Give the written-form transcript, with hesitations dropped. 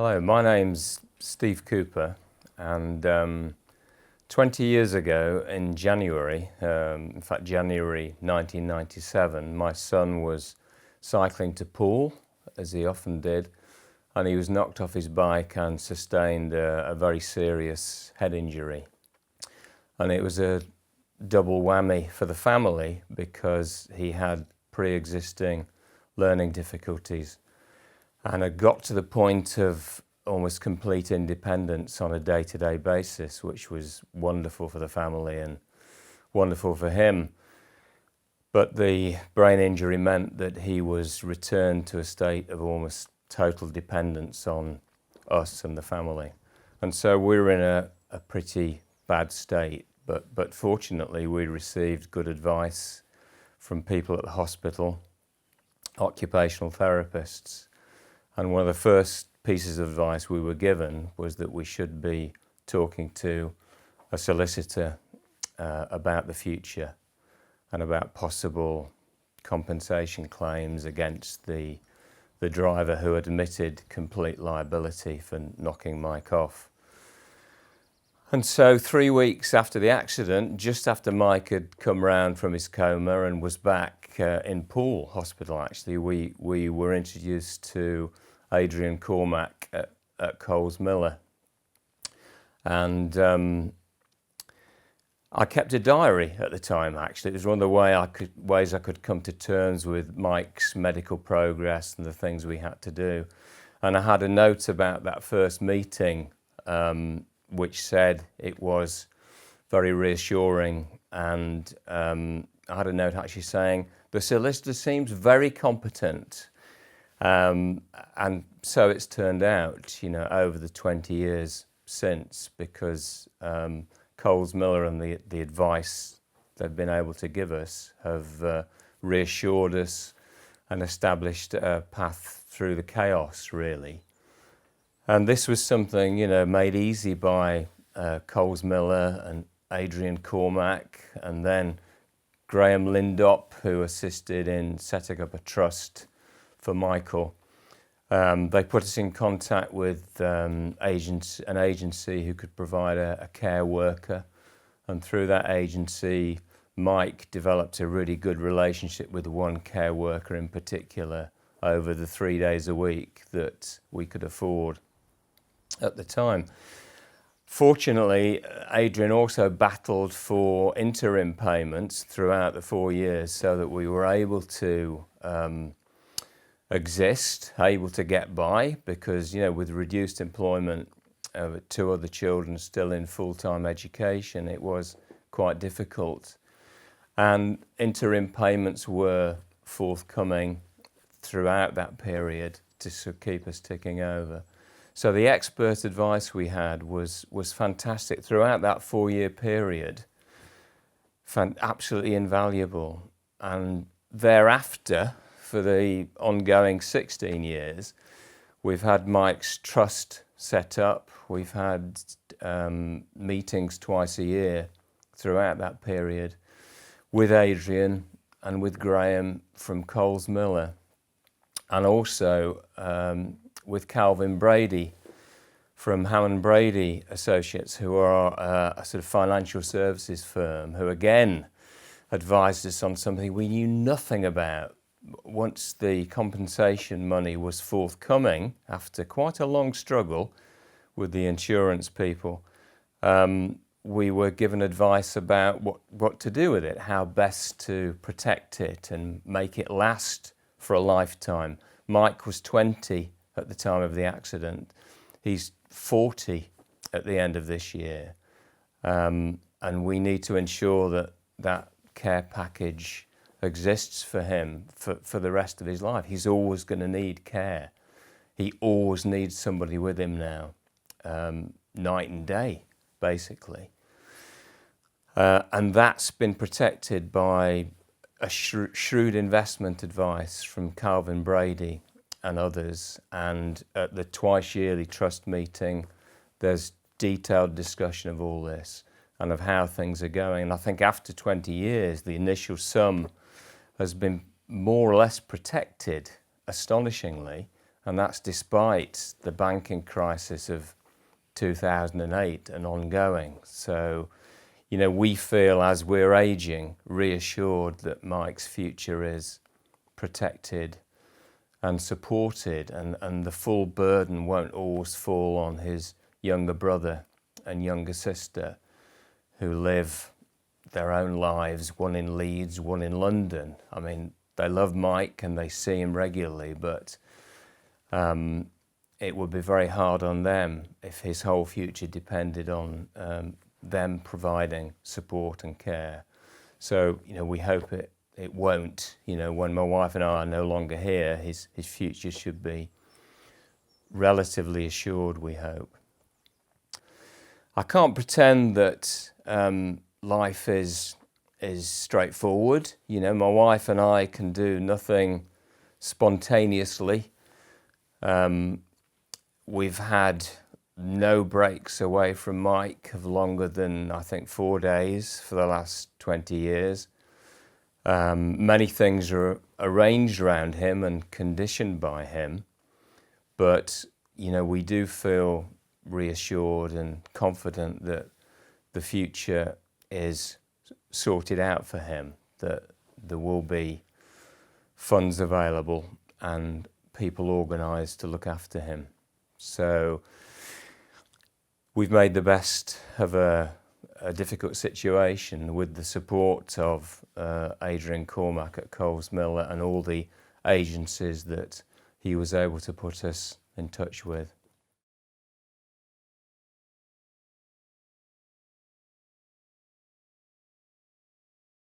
Hello, my name's Steve Cooper, and 20 years ago in January, in fact January 1997, my son was cycling to Poole, as he often did, and he was knocked off his bike and sustained a very serious head injury. And it was a double whammy for the family because he had pre-existing learning difficulties and had got to the point of almost complete independence on a day-to-day basis, which was wonderful for the family and wonderful for him. But the brain injury meant that he was returned to a state of almost total dependence on us and the family. And so we were in a pretty bad state, but fortunately we received good advice from people at the hospital, occupational therapists. And one of the first pieces of advice we were given was that we should be talking to a solicitor about the future and about possible compensation claims against the driver who admitted complete liability for knocking Mike off. And so 3 weeks after the accident, just after Mike had come round from his coma and was back in Poole Hospital, actually, we were introduced to Adrian Cormack at Coles Miller. And I kept a diary at the time, actually. It was one of the ways I could come to terms with Mike's medical progress and the things we had to do. And I had a note about that first meeting, which said it was very reassuring. And I had a note actually saying, the solicitor seems very competent. And so it's turned out, over the 20 years since, because Coles Miller and the advice they've been able to give us have reassured us and established a path through the chaos, really. And this was something, made easy by Coles Miller and Adrian Cormack, and then Graham Lindop, who assisted in setting up a trust for Michael. They put us in contact with an agency who could provide a care worker, and through that agency Mike developed a really good relationship with one care worker in particular over the 3 days a week that we could afford at the time. Fortunately, Adrian also battled for interim payments throughout the 4 years so that we were able to exist, able to get by, because with reduced employment, 2 other children still in full-time education, it was quite difficult. And interim payments were forthcoming throughout that period to keep us ticking over. So the expert advice we had was fantastic throughout that 4-year period, absolutely invaluable. And thereafter, for the ongoing 16 years, we've had Mike's trust set up. We've had meetings twice a year throughout that period with Adrian and with Graham from Coles Miller, and also with Calvin Brady from Hammond Brady Associates, who are a sort of financial services firm, who again advised us on something we knew nothing about. Once the compensation money was forthcoming, after quite a long struggle with the insurance people, we were given advice about what to do with it, how best to protect it and make it last for a lifetime. Mike was 20 at the time of the accident. He's 40 at the end of this year. And we need to ensure that care package exists for him for the rest of his life. He's always going to need care. He always needs somebody with him now, night and day, basically. And that's been protected by a shrewd investment advice from Calvin Brady and others. And at the twice yearly trust meeting, there's detailed discussion of all this and of how things are going. And I think after 20 years, the initial sum has been more or less protected, astonishingly, And that's despite the banking crisis of 2008 and ongoing. So, we feel as we're aging, reassured that Mike's future is protected and supported, and the full burden won't always fall on his younger brother and younger sister, who live their own lives, one in Leeds, one in London. I mean, they love Mike and they see him regularly, but it would be very hard on them if his whole future depended on them providing support and care. So, we hope it won't. When my wife and I are no longer here, his future should be relatively assured, we hope. I can't pretend that life is straightforward. My wife and I can do nothing spontaneously. We've had no breaks away from Mike of longer than, I think, 4 days for the last 20 years. Many things are arranged around him and conditioned by him, but we do feel reassured and confident that the future is sorted out for him, that there will be funds available and people organised to look after him. So we've made the best of a difficult situation with the support of Adrian Cormack at Coles Miller and all the agencies that he was able to put us in touch with.